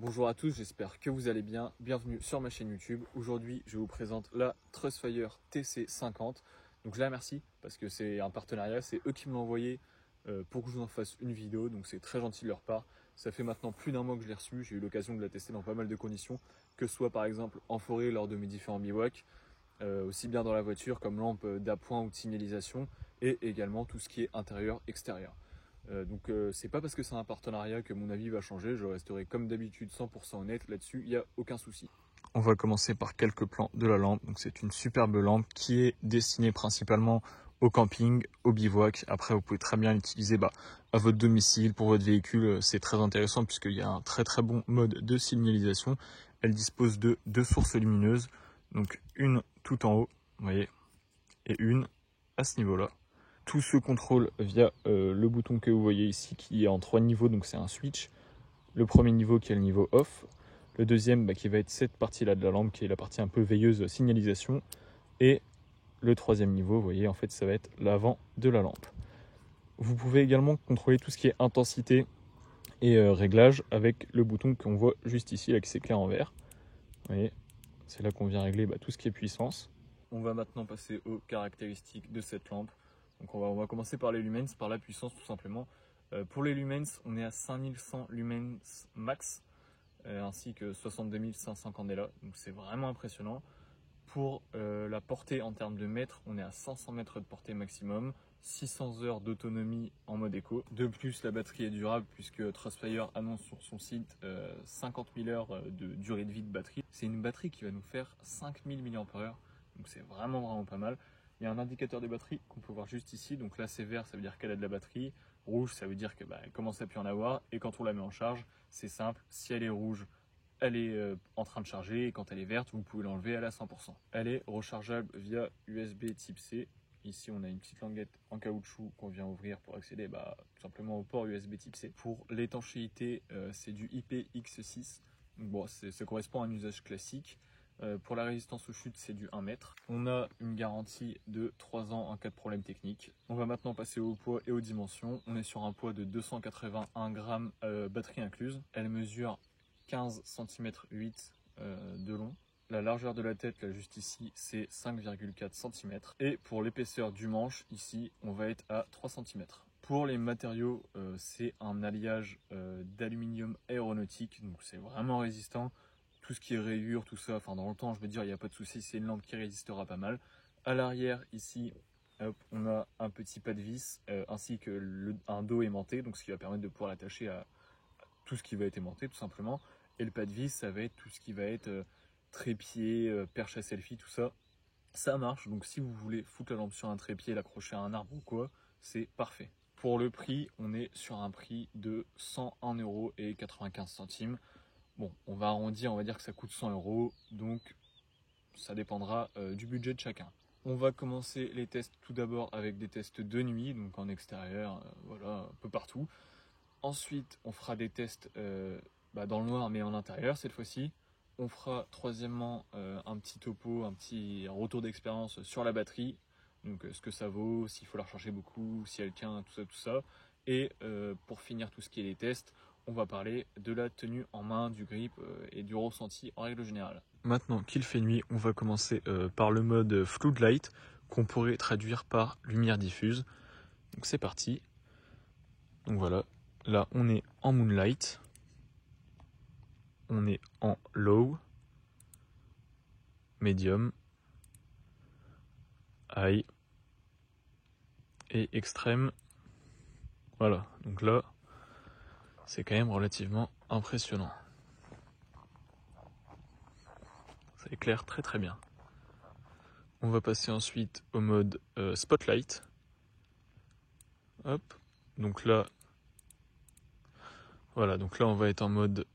Bonjour à tous, j'espère que vous allez bien. Bienvenue sur ma chaîne YouTube. Aujourd'hui, je vous présente la Trustfire TC50. Donc je la remercie parce que c'est un partenariat, c'est eux qui me l'ont envoyé pour que je vous en fasse une vidéo. Donc c'est très gentil de leur part. Ça fait maintenant plus d'un mois que je l'ai reçue. J'ai eu l'occasion de la tester dans pas mal de conditions, que ce soit par exemple en forêt lors de mes différents bivouacs, aussi bien dans la voiture comme lampe d'appoint ou de signalisation, et également tout ce qui est intérieur-extérieur. Donc c'est pas parce que c'est un partenariat que mon avis va changer, je resterai comme d'habitude 100% honnête là-dessus, il n'y a aucun souci. On va commencer par quelques plans de la lampe. Donc c'est une superbe lampe qui est destinée principalement au camping, au bivouac. Après vous pouvez très bien l'utiliser à votre domicile, pour votre véhicule. C'est très intéressant puisqu'il y a un très bon mode de signalisation. Elle dispose de deux sources lumineuses, donc une tout en haut, vous voyez, et une à ce niveau-là. Tout se contrôle via le bouton que vous voyez ici qui est en 3 niveaux, donc c'est un switch. Le premier niveau qui est le niveau off, le deuxième qui va être cette partie-là de la lampe qui est la partie un peu veilleuse signalisation, et le troisième niveau, vous voyez, en fait ça va être l'avant de la lampe. Vous pouvez également contrôler tout ce qui est intensité et réglage avec le bouton qu'on voit juste ici, là qui s'éclaire en vert. Vous voyez, c'est là qu'on vient régler tout ce qui est puissance. On va maintenant passer aux caractéristiques de cette lampe. Donc on va commencer par les lumens, par la puissance tout simplement. Pour les lumens, on est à 5100 lumens max, ainsi que 62 500 candela. Donc c'est vraiment impressionnant. Pour la portée en termes de mètres, on est à 500 mètres de portée maximum, 600 heures d'autonomie en mode éco. De plus, la batterie est durable puisque Trustfire annonce sur son site 50 000 heures de durée de vie de batterie. C'est une batterie qui va nous faire 5000 mAh, donc c'est vraiment pas mal. Il y a un indicateur de batterie qu'on peut voir juste ici. Donc là c'est vert, ça veut dire qu'elle a de la batterie. Rouge, ça veut dire qu'elle commence à plus en avoir. Et quand on la met en charge, c'est simple, si elle est rouge, elle est en train de charger, et quand elle est verte, vous pouvez l'enlever, elle est à 100%. Elle est rechargeable via USB type C. Ici, on a une petite languette en caoutchouc qu'on vient ouvrir pour accéder tout simplement au port USB type C. Pour l'étanchéité, c'est du IPX6. Bon, ça correspond à un usage classique. Pour la résistance aux chutes, c'est du 1 mètre. On a une garantie de 3 ans en cas de problème technique. On va maintenant passer au poids et aux dimensions. On est sur un poids de 281 grammes, batterie incluse. Elle mesure 15 cm 8 de long. La largeur de la tête, là juste ici, c'est 5,4 cm. Et pour l'épaisseur du manche, ici, on va être à 3 cm. Pour les matériaux, c'est un alliage d'aluminium aéronautique, donc c'est vraiment résistant. Tout ce qui est rayures, tout ça, enfin dans le temps, je veux dire, il n'y a pas de souci, c'est une lampe qui résistera pas mal. À l'arrière, ici, hop, on a un petit pas de vis, ainsi que un dos aimanté, donc ce qui va permettre de pouvoir l'attacher à tout ce qui va être aimanté, tout simplement. Et le pas de vis, ça va être tout ce qui va être trépied, perche à selfie, tout ça. Ça marche, donc si vous voulez foutre la lampe sur un trépied, l'accrocher à un arbre ou quoi, c'est parfait. Pour le prix, on est sur un prix de 101,95 €. Bon, on va arrondir, on va dire que ça coûte 100 €, donc ça dépendra du budget de chacun. On va commencer les tests tout d'abord avec des tests de nuit, donc en extérieur, voilà, un peu partout. Ensuite, on fera des tests dans le noir, mais en intérieur cette fois-ci. On fera troisièmement un petit topo, un petit retour d'expérience sur la batterie, donc ce que ça vaut, s'il faut la recharger beaucoup, si elle tient, tout ça. Et pour finir tout ce qui est les tests, on va parler de la tenue en main, du grip et du ressenti en règle générale. Maintenant qu'il fait nuit, on va commencer par le mode Floodlight, qu'on pourrait traduire par lumière diffuse. Donc c'est parti. Donc voilà, là on est en Moonlight, on est en Low, Medium, High et Extreme. Voilà, donc là c'est quand même relativement impressionnant. Ça éclaire très bien. On va passer ensuite au mode Spotlight. Hop, donc là, voilà, donc là on va être en mode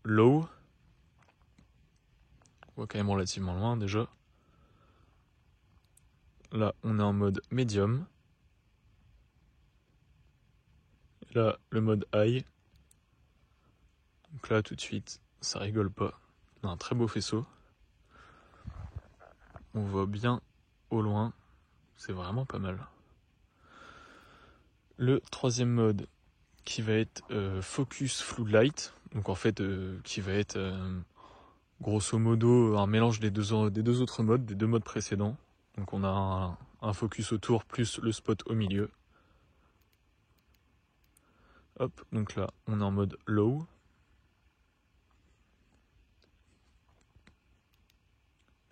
Low. On voit quand même relativement loin déjà. Là on est en mode Medium. Là le mode High. Donc là tout de suite, ça rigole pas. On a un très beau faisceau. On voit bien au loin, c'est vraiment pas mal. Le troisième mode qui va être Focus Floodlight, donc en fait qui va être grosso modo un mélange des deux autres modes, des deux modes précédents. Donc on a un focus autour plus le spot au milieu. Hop, donc là on est en mode low.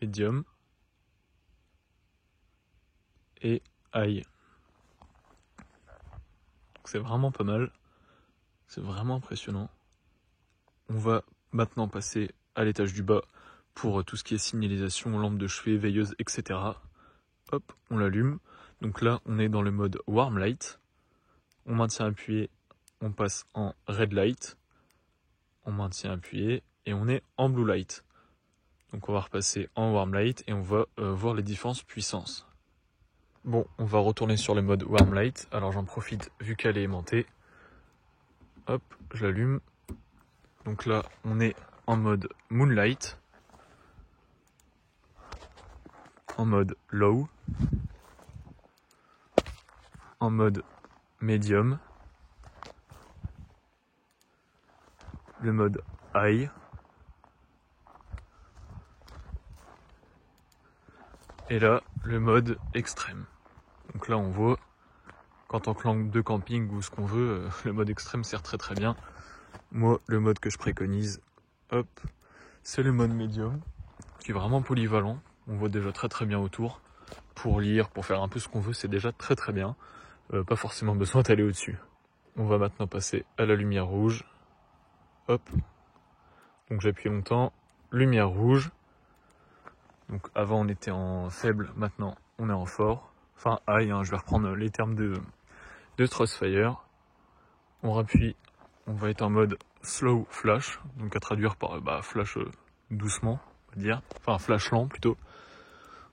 Medium. Et high. C'est vraiment pas mal. C'est vraiment impressionnant. On va maintenant passer à l'étage du bas pour tout ce qui est signalisation, lampe de chevet, veilleuse, etc. Hop, on l'allume. Donc là, on est dans le mode warm light. On maintient appuyé, on passe en red light. On maintient appuyé et on est en blue light. Donc on va repasser en warm light et on va voir les différentes puissances. Bon, on va retourner sur le mode warm light. Alors j'en profite vu qu'elle est aimantée. Hop, je l'allume. Donc là, on est en mode moonlight, en mode low, en mode medium, le mode high, et là, le mode extrême. Donc là, on voit, quand on campe de camping ou ce qu'on veut, le mode extrême sert très très bien. Moi, le mode que je préconise, hop, c'est le mode medium, qui est vraiment polyvalent. On voit déjà très très bien autour. Pour lire, pour faire un peu ce qu'on veut, c'est déjà très très bien. Pas forcément besoin d'aller au-dessus. On va maintenant passer à la lumière rouge. Hop. Donc j'appuie longtemps. Lumière rouge. Donc avant on était en faible, maintenant on est en fort. Enfin high, hein, je vais reprendre les termes de Crossfire. On rappuie, on va être en mode slow flash, donc à traduire par flash doucement, on va dire. Enfin flash lent plutôt.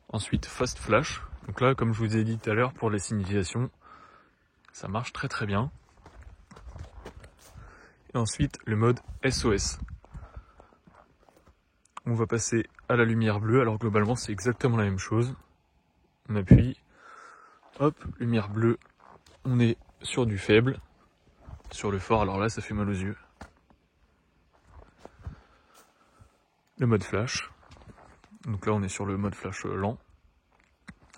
Ensuite fast flash. Donc là, comme je vous ai dit tout à l'heure, pour les signalisations, ça marche très très bien. Et ensuite le mode SOS. On va passer à la lumière bleue, alors globalement c'est exactement la même chose. On appuie, hop, lumière bleue, on est sur du faible, sur le fort, alors là ça fait mal aux yeux. Le mode flash, donc là on est sur le mode flash lent.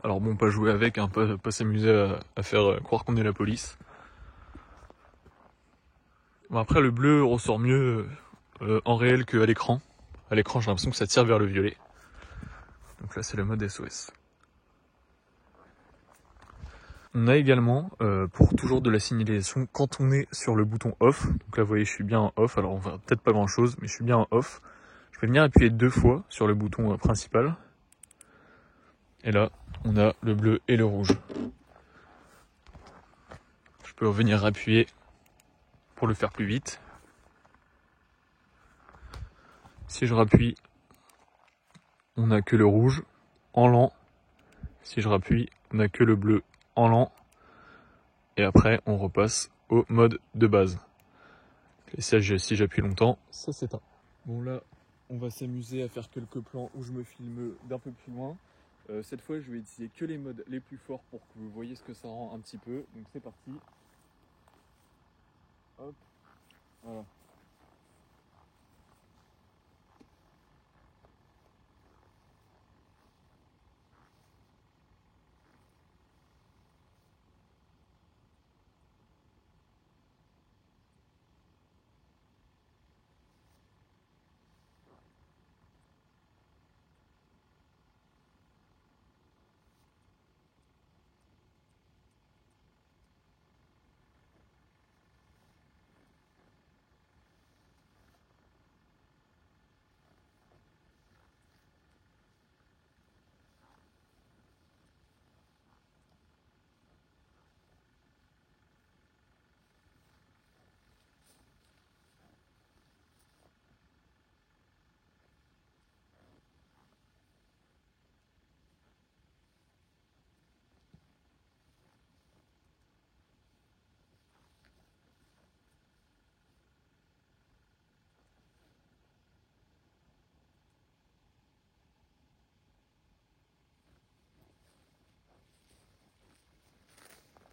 Alors bon, pas jouer avec, hein, pas s'amuser à faire croire qu'on est la police. Bon, après le bleu ressort mieux en réel qu'à l'écran. À l'écran j'ai l'impression que ça tire vers le violet. Donc là c'est le mode SOS. On a également, pour toujours de la signalisation, quand on est sur le bouton off, donc là vous voyez je suis bien en off, alors on voit peut-être pas grand chose, mais je suis bien en off, je peux venir appuyer 2 fois sur le bouton principal, et là on a le bleu et le rouge. Je peux revenir appuyer pour le faire plus vite. Si je rappuie, on n'a que le rouge en lent, si je rappuie, on n'a que le bleu en lent, et après on repasse au mode de base. Et ça, si j'appuie longtemps, ça s'éteint. Bon là, on va s'amuser à faire quelques plans où je me filme d'un peu plus loin. Cette fois, je vais utiliser que les modes les plus forts pour que vous voyez ce que ça rend un petit peu. Donc c'est parti. Hop, voilà.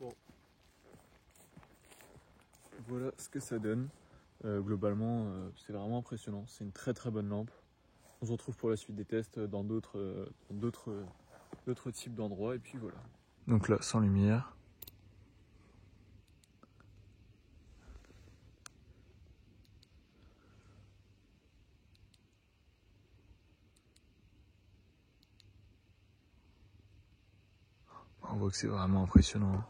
Bon. Voilà ce que ça donne. Globalement, c'est vraiment impressionnant. C'est une très très bonne lampe. On se retrouve pour la suite des tests dans d'autres types d'endroits. Et puis voilà. Donc là, sans lumière. On voit que c'est vraiment impressionnant.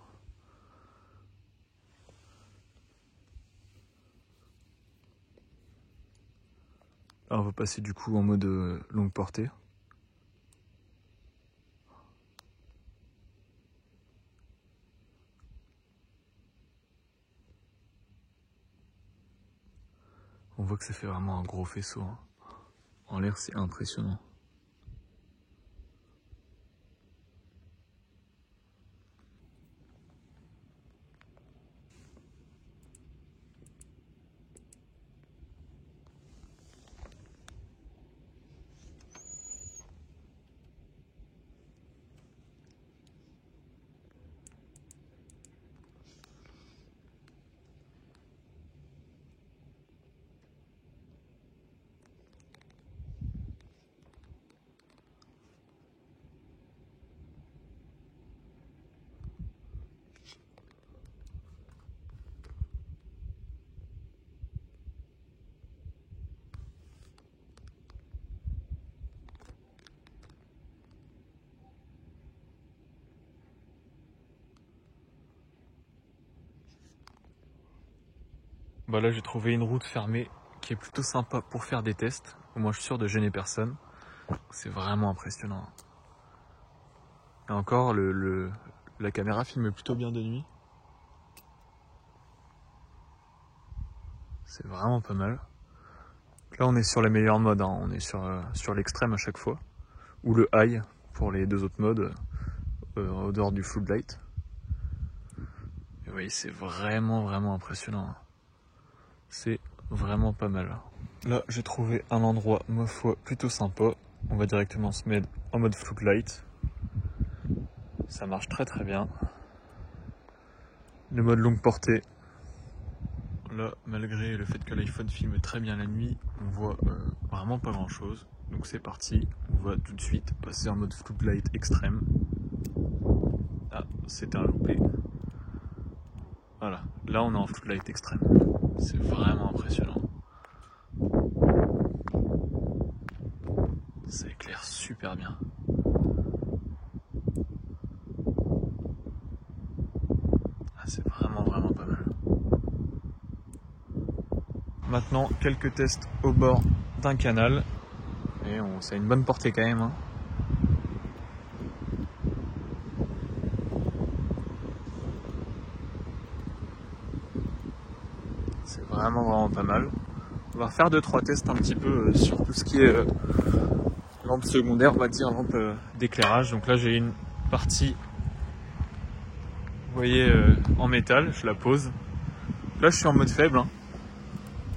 Là, on va passer du coup en mode longue portée. On voit que ça fait vraiment un gros faisceau. Hein. En l'air, c'est impressionnant. Bah là, j'ai trouvé une route fermée qui est plutôt sympa pour faire des tests. Au moins, je suis sûr de gêner personne. C'est vraiment impressionnant. Et encore, la caméra filme plutôt bien de nuit. C'est vraiment pas mal. Là, on est sur les meilleurs modes. Hein. On est sur l'extrême à chaque fois. Ou le high pour les deux autres modes, au dehors du floodlight. Et oui, c'est vraiment, vraiment impressionnant. C'est vraiment pas mal. Là, j'ai trouvé un endroit, ma foi, plutôt sympa. On va directement se mettre en mode floodlight. Ça marche très très bien. Le mode longue portée. Là, malgré le fait que l'iPhone filme très bien la nuit, on voit vraiment pas grand chose. Donc c'est parti, on va tout de suite passer en mode floodlight extrême. Ah, c'était un loupé. Voilà, là on est en floodlight extrême. C'est vraiment impressionnant. Ça éclaire super bien. Ah, c'est vraiment vraiment pas mal. Maintenant, quelques tests au bord d'un canal. Et ça a une bonne portée quand même. Hein. C'est vraiment vraiment pas mal. On va faire 2-3 tests un petit peu sur tout ce qui est lampe secondaire, on va dire lampe d'éclairage. Donc là j'ai une partie, vous voyez, en métal, je la pose. Là je suis en mode faible. Hein.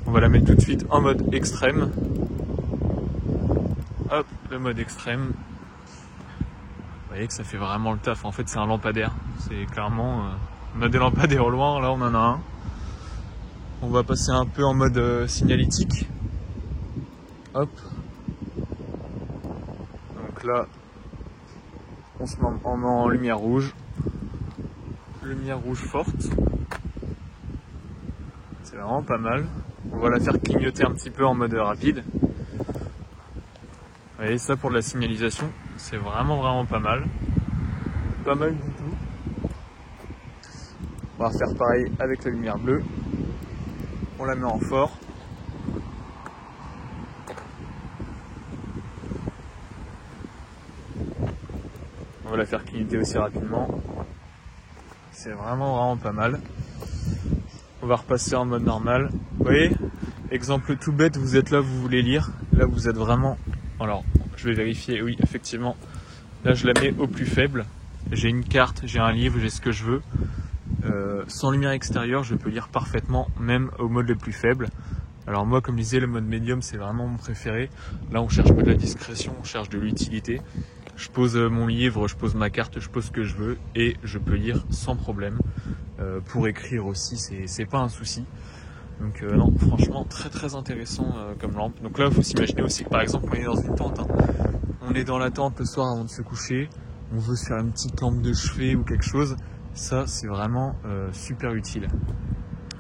On va la mettre tout de suite en mode extrême. Hop, le mode extrême. Vous voyez que ça fait vraiment le taf. En fait c'est un lampadaire. C'est clairement... on a des lampadaires au loin, là on en a un. On va passer un peu en mode signalétique. Hop. Donc là, on se met en lumière rouge. Lumière rouge forte. C'est vraiment pas mal. On va la faire clignoter un petit peu en mode rapide. Vous voyez, ça pour de la signalisation, c'est vraiment vraiment pas mal. Pas mal du tout. On va faire pareil avec la lumière bleue. On la met en fort. On va la faire clignoter aussi rapidement. C'est vraiment vraiment pas mal. On va repasser en mode normal. Vous voyez, exemple tout bête, vous êtes là, vous voulez lire. Là vous êtes vraiment... Alors, je vais vérifier, oui, effectivement. Là je la mets au plus faible. J'ai une carte, j'ai un livre, j'ai ce que je veux. Sans lumière extérieure, je peux lire parfaitement, même au mode le plus faible. Alors moi, comme je disais, le mode médium, c'est vraiment mon préféré. Là, on cherche pas de la discrétion, on cherche de l'utilité. Je pose mon livre, je pose ma carte, je pose ce que je veux et je peux lire sans problème. Pour écrire aussi, c'est pas un souci. Donc non, franchement très très intéressant comme lampe. Donc là il faut s'imaginer aussi que par exemple on est dans une tente, hein. On est dans la tente le soir avant de se coucher, on veut se faire une petite lampe de chevet ou quelque chose, ça c'est vraiment super utile.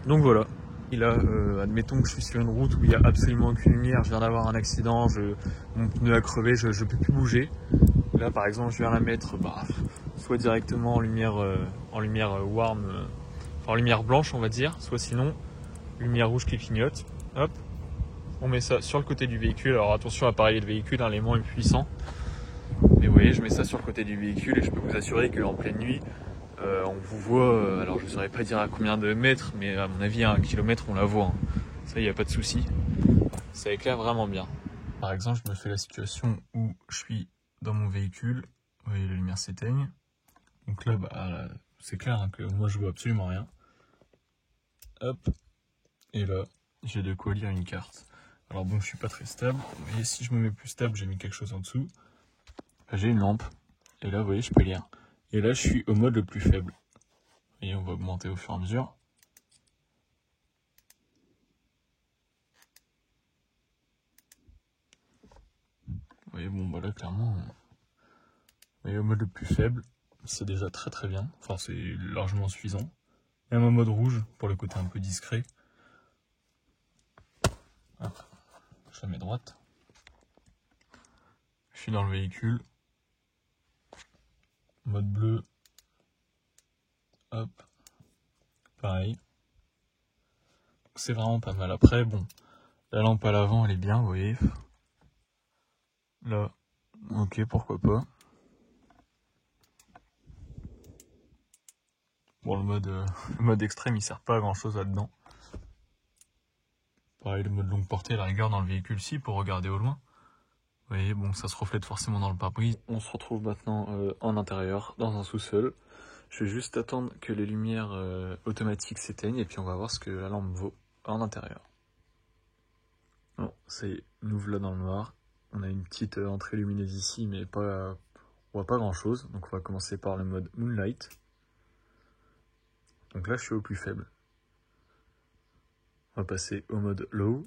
Donc voilà, et là admettons que je suis sur une route où il n'y a absolument aucune lumière, je viens d'avoir un accident, mon pneu a crevé, je peux plus bouger. Là par exemple je viens la mettre soit directement en lumière warm, en lumière blanche on va dire, soit sinon lumière rouge qui clignote, hop, on met ça sur le côté du véhicule. Alors attention à appareiller le véhicule, hein, l'aimant est puissant, mais vous voyez je mets ça sur le côté du véhicule et je peux vous assurer qu'en pleine nuit on vous voit, alors je ne saurais pas dire à combien de mètres, mais à mon avis à 1 kilomètre on la voit, hein. Ça il n'y a pas de souci, ça éclaire vraiment bien. Par exemple je me fais la situation où je suis dans mon véhicule, vous voyez les lumières s'éteignent, donc là c'est clair hein, que moi je vois absolument rien, hop. Et là, j'ai de quoi lire une carte. Alors bon, je suis pas très stable. Vous voyez, si je me mets plus stable, j'ai mis quelque chose en dessous. J'ai une lampe. Et là, vous voyez, je peux lire. Et là, je suis au mode le plus faible. Vous voyez, on va augmenter au fur et à mesure. Vous voyez, bon, bah là, clairement, vous voyez, au mode le plus faible, c'est déjà très très bien. Enfin, c'est largement suffisant. Même en mode rouge, pour le côté un peu discret. Hop, je la mets droite. Je suis dans le véhicule. Mode bleu. Hop. Pareil. C'est vraiment pas mal. Après, bon, la lampe à l'avant, elle est bien, vous voyez. Là, ok, pourquoi pas. Bon, le mode extrême, il sert pas à grand chose là-dedans. Pareil, le mode longue portée, à la rigueur, dans le véhicule, si, pour regarder au loin. Vous voyez, bon, ça se reflète forcément dans le pare-brise. On se retrouve maintenant en intérieur, dans un sous-sol. Je vais juste attendre que les lumières automatiques s'éteignent et puis on va voir ce que la lampe vaut en intérieur. Bon, nous voilà dans le noir. On a une petite entrée lumineuse ici, mais on voit pas grand-chose. Donc on va commencer par le mode Moonlight. Donc là, je suis au plus faible. On va passer au mode Low.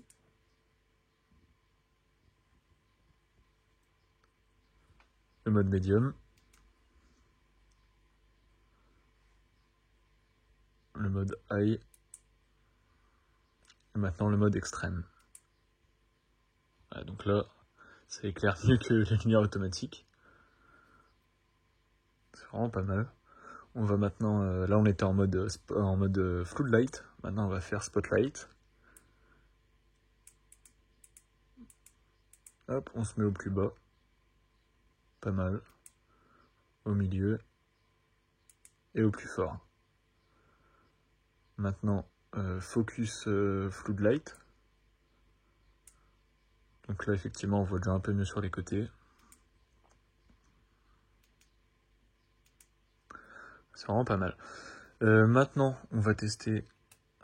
Le mode Medium. Le mode High. Et maintenant le mode Extrême. Voilà, donc là, ça éclaire mieux que les lumières automatiques. C'est vraiment pas mal. On va maintenant, là on était en mode Floodlight. Maintenant on va faire Spotlight. Hop, on se met au plus bas. Pas mal. Au milieu. Et au plus fort. Maintenant, Focus Floodlight. Donc là, effectivement, on voit déjà un peu mieux sur les côtés. C'est vraiment pas mal. Maintenant, on va tester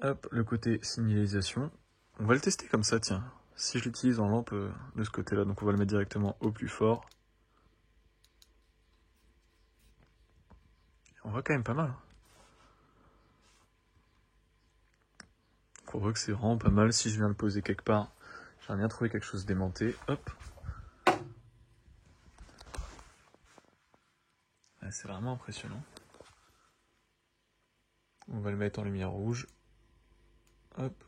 le côté signalisation. On va le tester comme ça, tiens. Si je l'utilise en lampe de ce côté-là, donc on va le mettre directement au plus fort. On voit quand même pas mal. On voit que c'est vraiment pas mal. Si je viens le poser quelque part, j'ai bien trouvé quelque chose d'aimanté. Hop. C'est vraiment impressionnant. On va le mettre en lumière rouge. Hop.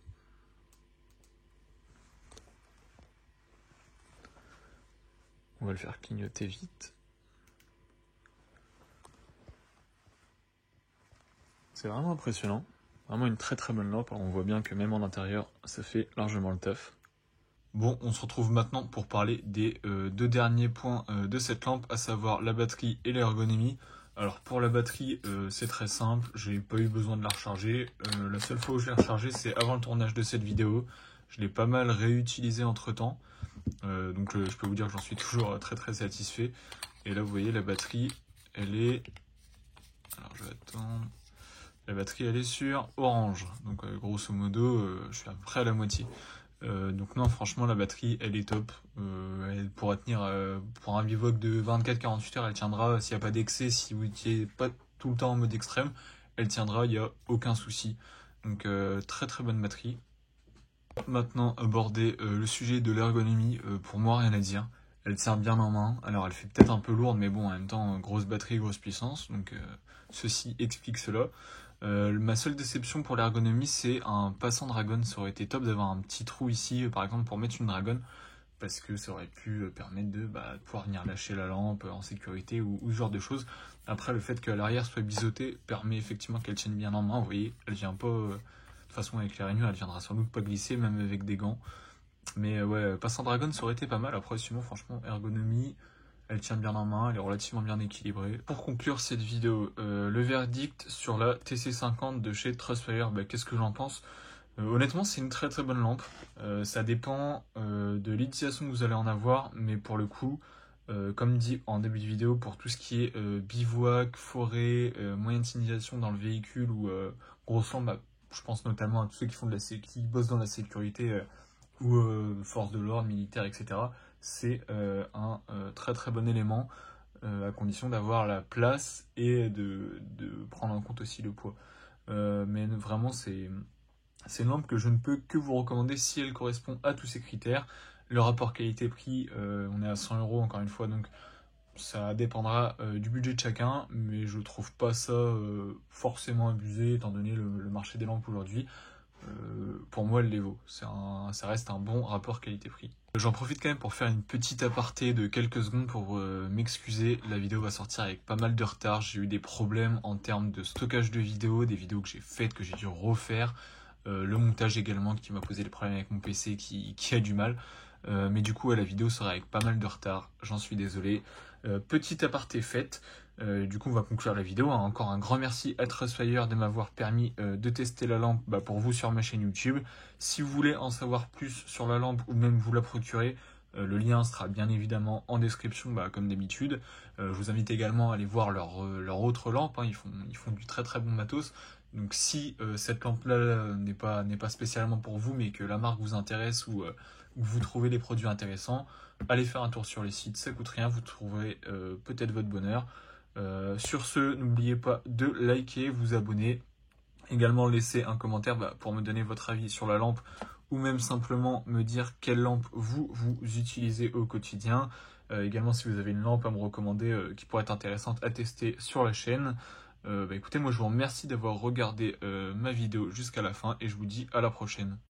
On va le faire clignoter vite. C'est vraiment impressionnant. Vraiment une très très bonne lampe. On voit bien que même en intérieur, ça fait largement le taf. Bon, on se retrouve maintenant pour parler des deux derniers points de cette lampe, à savoir la batterie et l'ergonomie. Alors pour la batterie, c'est très simple, j'ai pas eu besoin de la recharger. La seule fois où je l'ai rechargée, c'est avant le tournage de cette vidéo. Je l'ai pas mal réutilisé entre temps. Donc je peux vous dire que j'en suis toujours très très satisfait. Et là vous voyez la batterie, elle est... Alors je vais attendre... La batterie elle est sur orange. Donc grosso modo, je suis à peu près à la moitié. Donc non, franchement la batterie elle est top. Elle pourra tenir pour un bivouac de 24-48 heures, elle tiendra s'il n'y a pas d'excès, si vous n'étiez pas tout le temps en mode extrême. elle tiendra, il n'y a aucun souci. Donc très très bonne batterie. Maintenant aborder le sujet de l'ergonomie, pour moi rien à dire. Elle tient bien en main, alors elle fait peut-être un peu lourde, mais bon, en même temps, grosse batterie, grosse puissance, donc ceci explique cela. Ma seule déception pour l'ergonomie, c'est un passant dragon. Ça aurait été top d'avoir un petit trou ici, par exemple, pour mettre une dragon, parce que ça aurait pu permettre de pouvoir venir lâcher la lampe en sécurité ou ce genre de choses. Après, le fait qu'à l'arrière soit biseauté permet effectivement qu'elle tienne bien en main. Vous voyez, elle vient pas... de toute façon, avec les rainures, elle viendra sans doute pas glisser, même avec des gants. Mais ouais, passant dragon, ça aurait été pas mal. Après, sinon, franchement, ergonomie, elle tient bien en main, elle est relativement bien équilibrée. Pour conclure cette vidéo, le verdict sur la TC50 de chez Trustfire, qu'est-ce que j'en pense? Honnêtement, c'est une très très bonne lampe. Ça dépend de l'utilisation que vous allez en avoir, mais pour le coup, comme dit en début de vidéo, pour tout ce qui est bivouac, forêt, moyen de signalisation dans le véhicule ou grosse lampe, je pense notamment à tous ceux qui bossent dans la sécurité ou forces de l'ordre, militaire, etc. C'est un très très bon élément, à condition d'avoir la place et de prendre en compte aussi le poids. Mais vraiment, c'est une lampe que je ne peux que vous recommander si elle correspond à tous ces critères. Le rapport qualité-prix, on est à 100 € encore une fois, donc ça dépendra du budget de chacun, mais je trouve pas ça forcément abusé étant donné le marché des lampes aujourd'hui. Pour moi, elle les vaut. Ça reste un bon rapport qualité-prix. J'en profite quand même pour faire une petite aparté de quelques secondes pour m'excuser. La vidéo va sortir avec pas mal de retard. J'ai eu des problèmes en termes de stockage de vidéos, des vidéos que j'ai faites, que j'ai dû refaire. Le montage également qui m'a posé des problèmes avec mon PC qui a du mal. Mais du coup, la vidéo sera avec pas mal de retard. J'en suis désolé. Petit aparté fait. Du coup, on va conclure la vidéo. Encore un grand merci à Trustfire de m'avoir permis de tester la lampe pour vous sur ma chaîne YouTube. Si vous voulez en savoir plus sur la lampe ou même vous la procurer, le lien sera bien évidemment en description comme d'habitude. Je vous invite également à aller voir leur autre lampe. Ils font du très très bon matos. Donc si cette lampe-là n'est pas spécialement pour vous, mais que la marque vous intéresse ou vous trouvez les produits intéressants, allez faire un tour sur les sites, ça coûte rien, vous trouverez peut-être votre bonheur. Sur ce, n'oubliez pas de liker, vous abonner, également laisser un commentaire pour me donner votre avis sur la lampe ou même simplement me dire quelle lampe vous utilisez au quotidien. Également si vous avez une lampe à me recommander qui pourrait être intéressante à tester sur la chaîne. Écoutez, moi je vous remercie d'avoir regardé ma vidéo jusqu'à la fin et je vous dis à la prochaine.